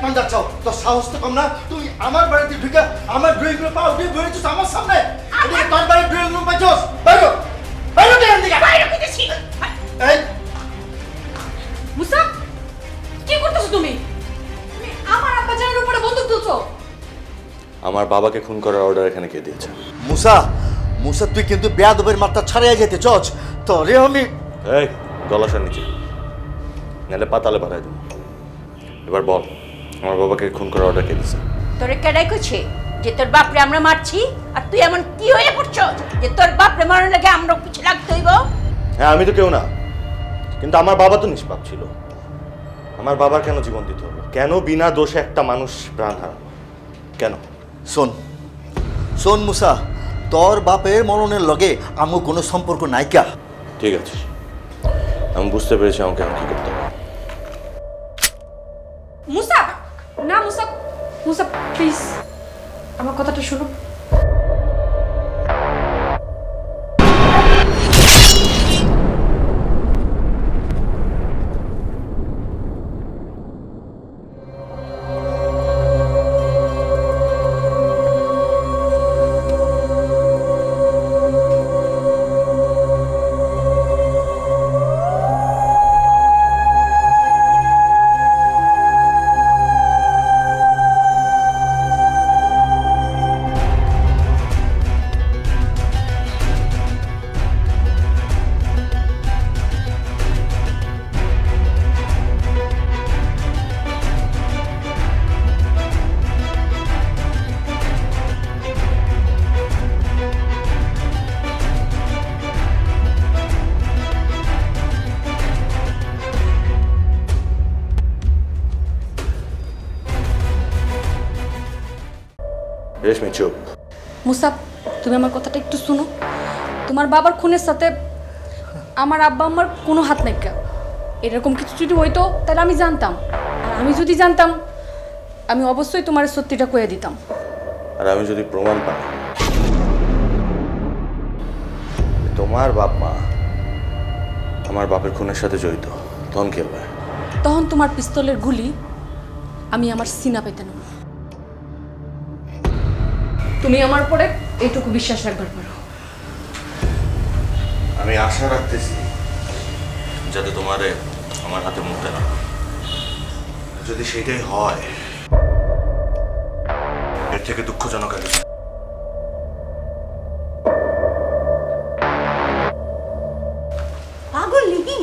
মান যাচ্ছ তোর সাহস তো কম না তুই আমার বাড়িতে ঢুকে আমার ড্রয়িং রুমে পা উঠিয়ে বলেছিস আমার সামনে এদিকে তোর বাড়ির ড্রয়িং রুম পাইছস বাইরো বাইরো এখান থেকে বাইরে কইতেছি এই মুসা কি করতেছো তুমি তুমি আমার আব্বা জানের উপরে বন্দুক তুলছো আমার বাবাকে খুন করার অর্ডার এখানে কে দিয়েছে? মুসা মুসা তুই কিন্তু বেয়াদবের মাত্রা ছাড়িয়ে যেতে চচ তোরে আমি এই গলাসার নিচে নালে পাতালে পাঠাই দেব। এবার বল আমার বাবাকে খুন করার অর্ডার কে দিয়েছে? তোরে কেডাই কইছে যে তোর বাপরে আমরা মারছি আর তুই এমন কি হয়ে পড়ছস যে তোর বাপরে মারার লাগে আমরা পিছে লাগতে হইব? হ্যাঁ আমি তো কেউ না, কিন্তু আমার বাবা তো নিষ্পাপ ছিল। আমার বাবার কেন জীবন দিতে হলো? কেন বিনা দোষে একটা মানুষ প্রাণ হারালো? কেন? শোন শোন মুসা তোর বাপের মরণের লগে আমার কোনো সম্পর্ক নাইকা। ঠিক আছে, আমি বুঝতে পেরেছি আমাকে এখন কি করতে হবে। মুসা না মুসা মুসা প্লিজ আমার কথাটা শুনো রেশমি চুপ। মুসা তুমি আমার কথাটা একটু শুনো তোমার বাবার খুনের সাথে আমার আব্বা আমার কোনো হাত নাই এরকম কিছু যদি হইতো তাহলে আমি জানতাম আর আমি যদি জানতাম আমি অবশ্যই তোমার সত্যিটা কইয়া দিতাম আর আমি যদি প্রমাণ পাই তোমার বাপ মা আমার বাপের খুনের সাথে জড়িত তখন কি হবে? তখন তোমার পিস্তলের গুলি আমি আমার সিনা পেতে নেব তুমি আমার পরে এইটুকু বিশ্বাস রাখবার পারো আমি আশা রাখতেছি যাতে তোমারে আমার হাতে মুক্ত না যদি সেটাই হয় এর থেকে দুঃখজনক আর কিছু পাগল লিহি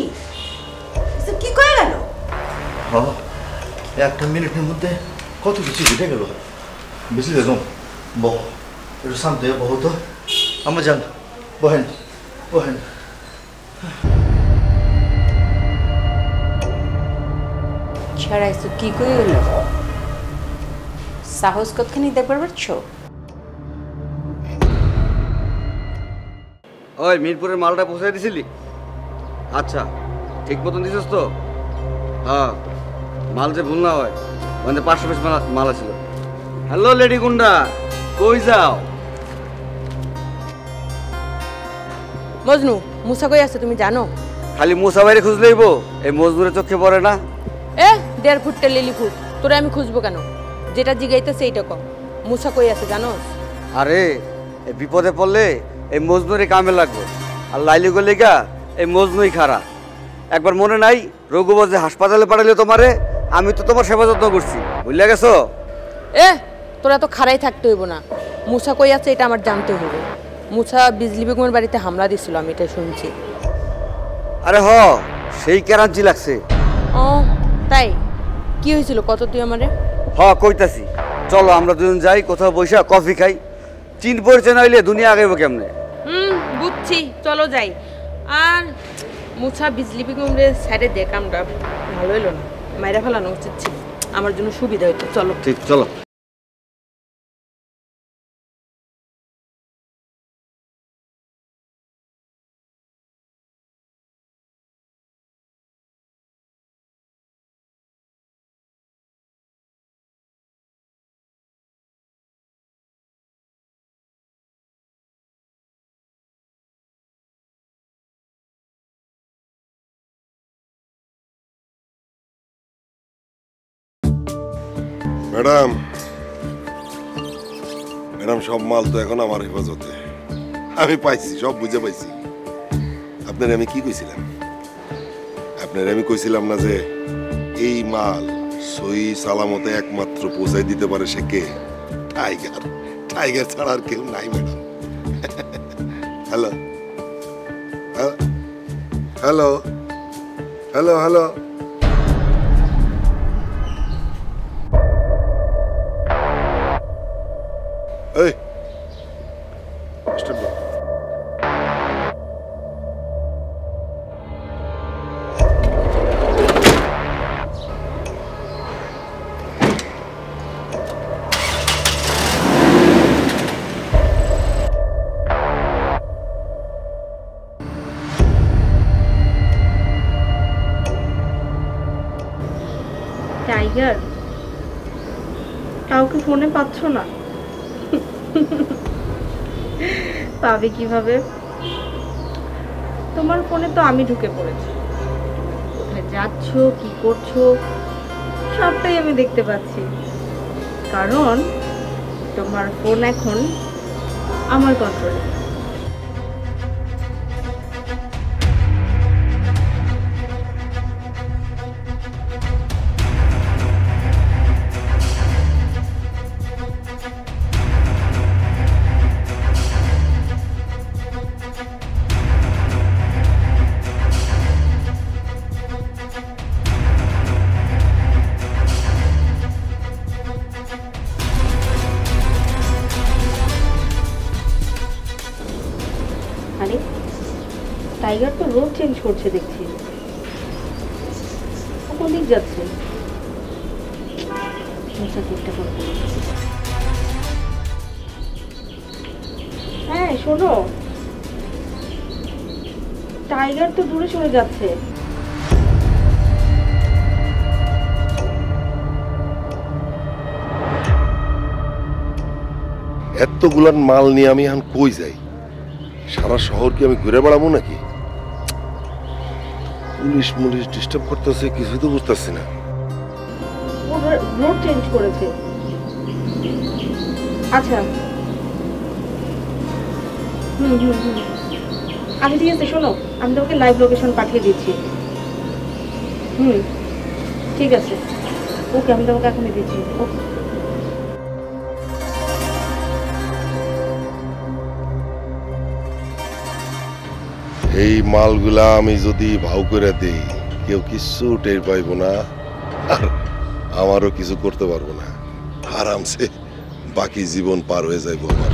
এসব কি কয়ে গেল? হ্যাঁ একটা মিনিটের মধ্যে কত কিছু ঘটে গেল বুঝলি একদম বহ একটু শান্ত হয়ে বহু তো আমার যান বহেন বহেন ছাড়াইছো কি কই হইল সাহস কতখানি দেখবার পারছো? ওই মিরপুরের মালটা পৌঁছাই দিছিলি? আচ্ছা ঠিক মতন দিছিস তো? হ্যাঁ মাল যে ভুল না হয় মানে 500 পিস মাল ছিল। হ্যালো লেডি গুন্ডা কই যাও? মজনু মুসা কই আছে তুমি জানো? খালি মুসা বাইরে খুঁজলেইব এই মজদুরের চোখে পড়ে না? 1.5 ফুটটা লিলি ফুট তোরে আমি খুঁজবো কেন? যেটা জিগাইতেছে এইটা কম মুসা কই আছে জানো? আরে এই বিপদে পড়লে এই মজনুরই কামে লাগবে আর লাইলি গলিগা এই মজনুই খারা। একবার মনে নাই রঘুবর যে হাসপাতালে পাঠালে তোমারে আমি তো তোমার সেবা যত্ন করছি বুঝলে গেছো? তোরা তো খাড়াই থাকতে হইব না মুসা কই আছে এটা আমার জানতে হবে। মুসা বিজলি বেগমের বাড়িতে হামলা দিছিল আমি এটা শুনছি। আরে সেই কেরাঞ্চি লাগছে। ও তাই কি হয়েছিল কত তুই আমারে? কইতাছি চলো আমরা দুজন যাই কোথাও বসে কফি খাই। চিন পরিচয় নইলে দুনিয়া আগাইব কেমনে? বুঝছি চলো যাই। আর মুসা বিজলি বেগমের সাইডে দেখ আমরা ভালো হইলো না মাইরা ফেলানো উচিত ছিল আমার জন্য সুবিধা হইতো। চলো ঠিক চলো। ম্যাডাম ম্যাডাম সব মাল তো এখন আমার হেফাজতে। আমি পাইছি, সব বুঝে পাইছি। আপনার আমি কি কইছিলাম? আপনার আমি কইছিলাম না যে এই মাল সই সালামতে একমাত্র পৌঁছাই দিতে পারে সে কে? টাইগার। টাইগার ছাড়া আর কেউ নাই madam. Hello hello hello hello এই স্টপ। টাইগার, কাউকে ফোনে পাচ্ছ না? পাবে কিভাবে? তোমার ফোনে তো আমি ঢুকে পড়েছি। কোথায় যাচ্ছ, কি করছো, সবটাই আমি দেখতে পাচ্ছি। কারণ তোমার ফোন এখন আমার কন্ট্রোলে। আরে টাইগার তো রোড চেঞ্জ করছে দেখছি। কোন দিক যাচ্ছে? হ্যাঁ শোনো, টাইগার তো দূরে সরে যাচ্ছে। এতগুলান মাল নিয়ে আমি এখন কই যাই? সারা শহর কি আমি ঘুরে বেড়াবো নাকি? পুলিশ মুলিশ ডিস্টার্ব করতেছে, কিছু তো বুঝতেছি না। রোড চেঞ্জ করেছে। আচ্ছা আচ্ছা ঠিক আছে, শোনো আমি তোমাকে লাইভ লোকেশন পাঠিয়ে দিচ্ছি। ঠিক আছে, ওকে আমি তোমাকে এখনই দিচ্ছি। ওকে। এই মালগুলা আমি যদি ভাও করে দেই, কেউ কিছু টের পাইব না, আর আমারও কিছু করতে পারবো না। আরামসে বাকি জীবন পার হয়ে যাইব আমার।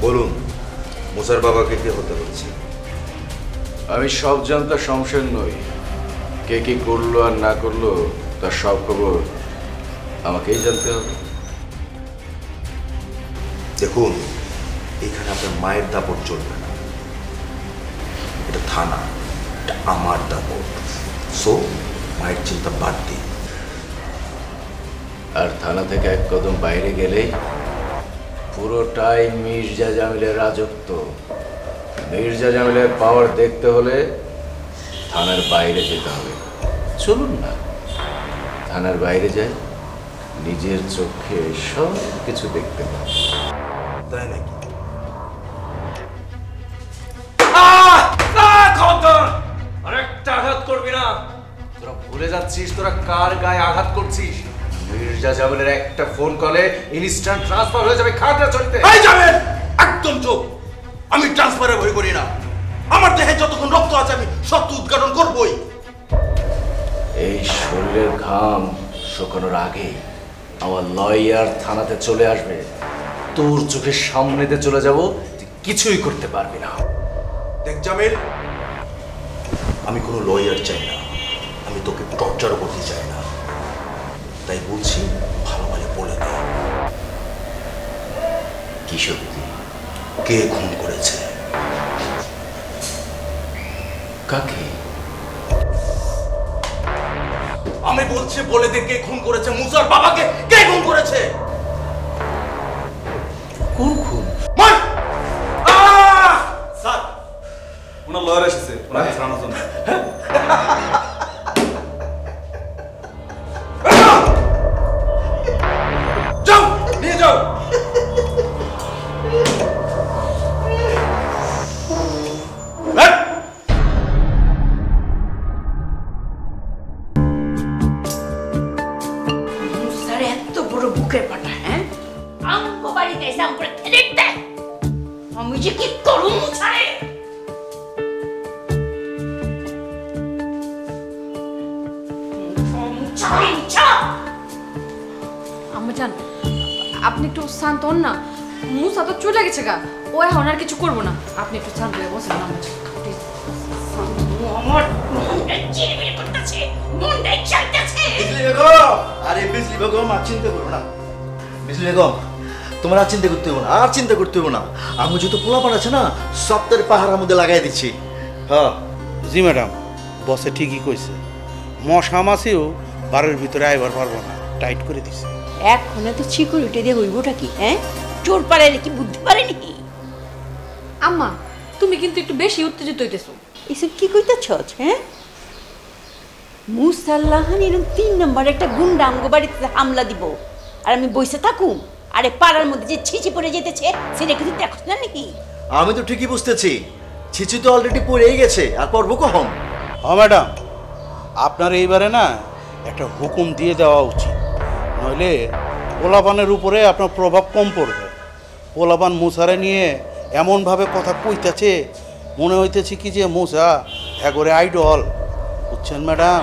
বলুন, মুসার বাবাকে কে হত্যা করেছে? আমি সব জানতা শমশের নই। কে কি করলো আর না করলো তার সব খবর আমাকেই জানতে হবে। দেখুন, এখানে আপনার মায়ের দাপট চলবে না। এটা থানা, এটা আমার দাপট। সো মায়ের চিন্তা বাদ দিন। আর থানা থেকে এক কদম বাইরে গেলেই পুরোটাই মির্জা জামিলের রাজত্ব। মির্জা জামিলের পাওয়ার দেখতে হলে থানার বাইরে যেতে হবে। চলুন না, থানার বাইরে যাই, নিজের চোখে সব কিছু দেখতে পাবো। তাই নাকি? আরেকটা আঘাত করবি না। তোরা ভুলে যাচ্ছিস তোরা কার গায়ে আঘাত করছিস। মির্জা জামিলের একটা ফোন কলে ইনস্ট্যান্ট ট্রান্সফার হয়ে যাবে খাগড়াছড়িতে। এই যাবেন, একদম চুপ। আমি ট্রান্সফারে ভয় করি না। আমার দেহে যতক্ষণ রক্ত আছে আমি সত্য উদ্ঘাটন করবই। এই শরীরের ঘাম শুকানোর আগে আমার লয়ার থানাতে চলে আসবে। তোর চোখের সামনেতে চলে যাব, তুই কিছুই করতে পারবি না। দেখ জামিল, আমি কোনো লয়ার চাই না, আমি তোকে টর্চারও করতে চাই না। তাই বলছি, ভালো ভালো বলে দে কি সত্যি, কে খুন করেছে? কাকে? আমি বলছি বলে দে কে খুন করেছে? মুসার বাবাকে কে খুন করেছে? বড় বুকের পাটা, হ্যাঁ? আমগো বাড়িতে এসে আমগো ঠেলে দেয়। আমি যে কি করুম ছাড়ে। আম্মাজান, আপনি একটু শান্ত হন না। মুসা তো চলে গেছে গা, ও এখন আর কিছু করবো না। আপনি একটু শান্ত হয়ে বসেন আম্মাজান, প্লিজ। আমার মনটা চিরবির করতেছে, মনটা চাইতেছে। বিজলি বেগম, আরে বিজলি বেগম, আর চিন্তা করো না। বিজলি বেগম, তোমার আর চিন্তা করতে হবে না, আর চিন্তা করতে হবে না। আমি যত পোলাপান আছে না, সপ্তাহের পাহাড়ের মধ্যে লাগাই দিচ্ছি। হ্যাঁ জি ম্যাডাম, বসে ঠিকই কইছে। মশা মাছিও বাড়ির ভিতরে আইবার পারবো না, টাইট করে দিছে। এখন তো সিকিউরিটি দিয়ে হইবটা কি, হ্যাঁ? চোর পালাইলে কি বুদ্ধি পারেনি? আম্মা, তুমি কিন্তু একটু বেশি উত্তেজিত হইতেছো। এসব কি কইতেছ, হ্যাঁ? মুসাল্লাহান এরকম 3 নম্বর একটা গুন্ডা আমগো বাড়িতে হামলা দিব, আর আমি বইসে থাকুম? আরে পাড়ার মধ্যে যে ছিচি পড়ে যেতেছে সেটা কিন্তু দেখছ না নাকি? আমি তো ঠিকই বুঝতেছি, ছিচি তো অলরেডি পড়েই গেছে, আর পড়বো কখন? হ্যাঁ ম্যাডাম, আপনার এইবারে না একটা হুকুম দিয়ে দেওয়া উচিত, নইলে পোলাপানের উপরে আপনার প্রভাব কম পড়বে। পোলাপান মুসারে নিয়ে এমনভাবে কথা কইতেছে, মনে হইতেছে কি যে মুসা একবারে আইডল। বুঝছেন ম্যাডাম,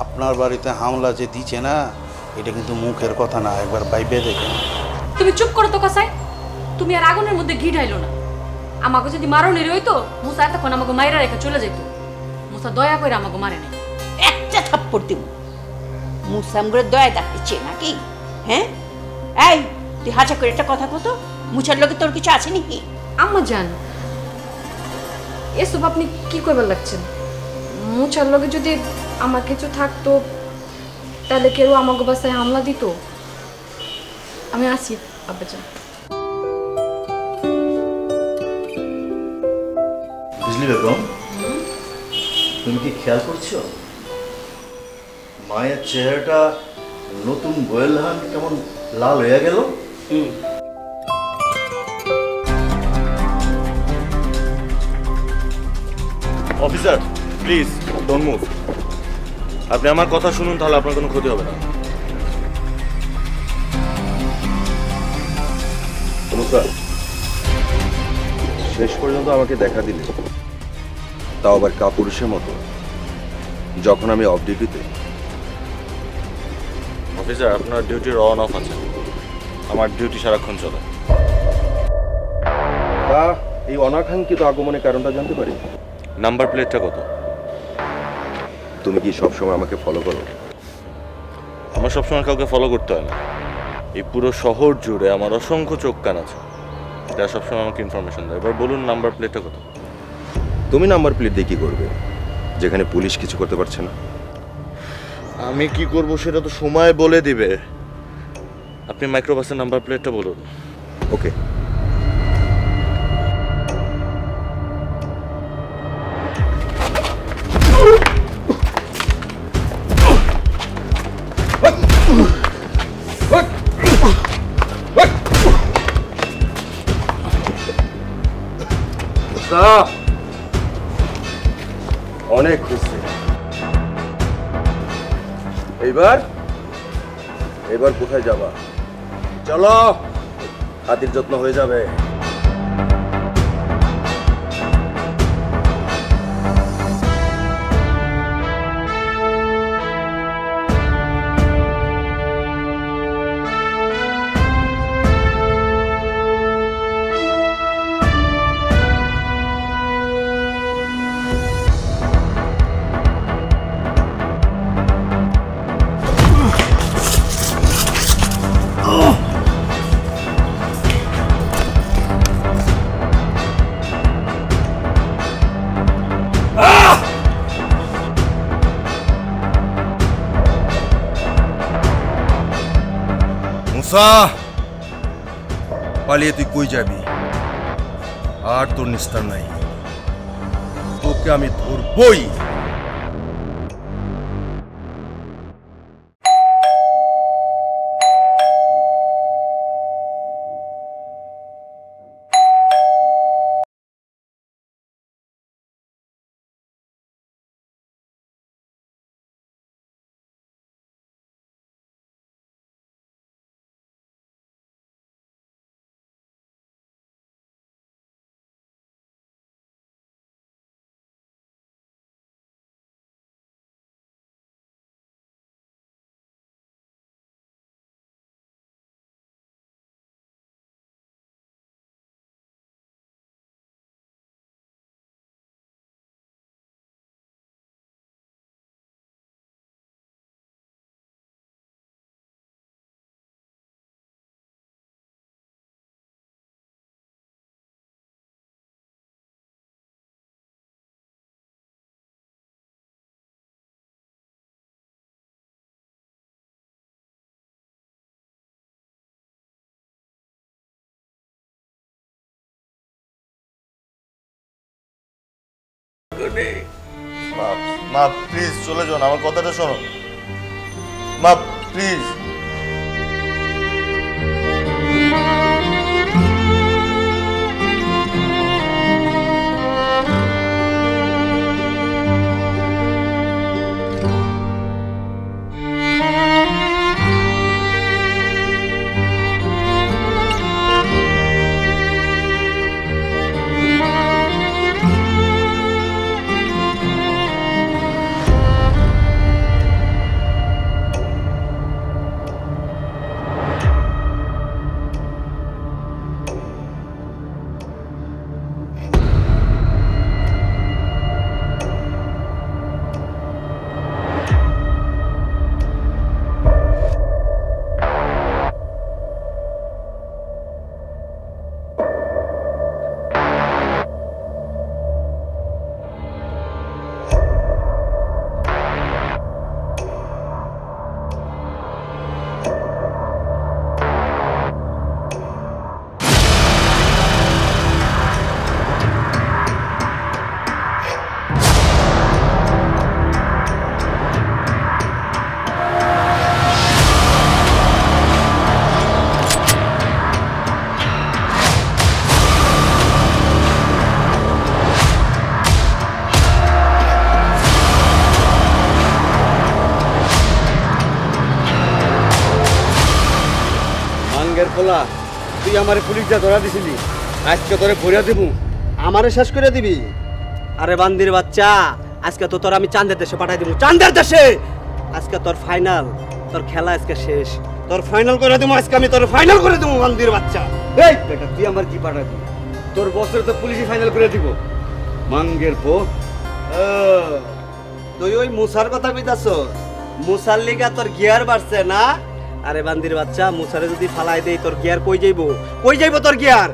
আপনার বাড়িতে হামলা যে দিচ্ছে না, এটা কিন্তু মুখের কথা না, একবার ভাইবে দেখেন। তুমি চুপ করো তো কাসাই, তুমি আর আগুনের মধ্যে ঘি ঢাইলো না। আমাকে যদি মারণের হইতো, মুসা এতক্ষণ আমাকে মাইরা রেখে চলে যেত। মুসা দয়া করে আমাকে মারে নাই। একটা থাপ্পড় দিব। মুসা আমগো দয়া ডাকতেছে নাকি, হ্যাঁ? এই তুই হাঁচা করে একটা কথা কত, মুছার লোকে তোর কিছু আছে নাকি? আম্মা জান, এসব আপনি কি কইবার লাগছেন? মুছার লগে যদি আমার কিছু থাকতো, তাহলে কেউ আমাকে বাসায় হামলা দিত? আমি আসি আব্বাজান। বিজলি বেগম, তুমি কি খেয়াল করছো মায়ের চেহারাটা নতুন গোয়েল ধান কেমন লাল হয়ে গেল? Officer please don't move. আপনি আমার কথা শুনুন, তাহলে আপনার কোনো ক্ষতি হবে না। মুসা, শেষ পর্যন্ত আমাকে দেখা দিলে, তাও আবার কাপুরুষের মতো, যখন আমি অফ ডিউটিতে। অফিসার, আপনার ডিউটির অন অফ আছে, আমার ডিউটি সারাক্ষণ চলে। তা এই অনাকাঙ্ক্ষিত আগমনের কারণটা জানতে পারি? নাম্বার প্লেটটা কত? তুমি কি সবসময় আমাকে ফলো করো? আমার সবসময় কাউকে ফলো করতে হয় না। এই পুরো শহর জুড়ে আমার অসংখ্য চোখ কান আছে, এটা সবসময় আমাকে ইনফরমেশন দেয়। এবার বলুন নাম্বার প্লেটটা কত? তুমি নাম্বার প্লেট দিয়ে কি করবে, যেখানে পুলিশ কিছু করতে পারছে না? আমি কি করব সেটা তো সময় বলে দিবে। আপনি মাইক্রোবাসের নাম্বার প্লেটটা বলুন। ওকে, অনেক খুশি। এবার কোথায় যাবা? চলো, হাতির যত্ন হয়ে যাবে। মুসা, পালিয়ে তুই কই যাবি? আর তোর নিস্তার নাই, তোকে আমি ধরবই। নেই। মা মা প্লিজ চলে যান, আমার কথাটা শোনো মা প্লিজ। পোলা, তুই আমারে পুলিশটা ধরা দিছিলি, আজকে তোরে ভরিয়া দিব। আমারে শেষ করে দিবি? আরে বান্দির বাচ্চা, আজকে তো তোর আমি চাঁদের দেশে পাঠাই দিব। চাঁদের দেশে আজকে তোর ফাইনাল, তোর খেলা আজকে শেষ। তোর ফাইনাল করে দেবো আজকে, আমি তোর ফাইনাল করে দেবো বান্দির বাচ্চা। এই বেটা, তুই আমার কি পাঠাবি? তোর বছরে তো পুলিশই ফাইনাল করে দিব। মাঙ্গের পো, তুই ওই মুসার কথা কইতাছ? মুসার লিগা তোর গিয়ার বাড়ছে না? আরে বান্দির বাচ্চা, মুসারে যদি ফালাই দেই তোর গিয়ার কই যাইবো? কই যাইবো তোর গিয়ার?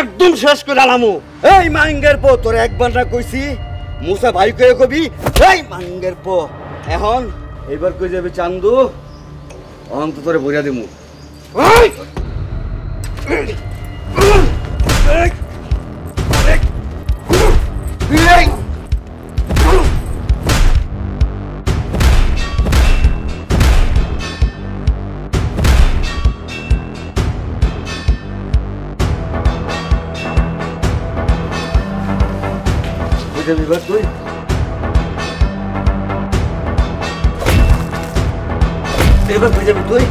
একদম শেষ করে আলামু। এই মাঙ্গের পো, তোর একবার না কইছি মুসা ভাই কয়ে কবি। এই মাঙ্গের পো, এখন এবার কই যাবে চান্দু, অন্ত তোরে ভরিয়া দিমু। এবার তুই এবার তুই যাবি তুই।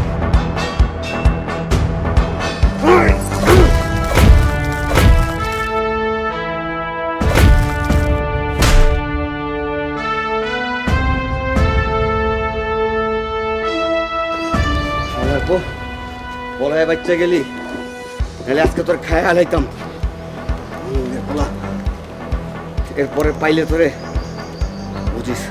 বলায় বাচ্চা গেলি, তাহলে আজকে তোর খায় হালাইতাম। এরপরে পাইলে তোরে বুঝিস।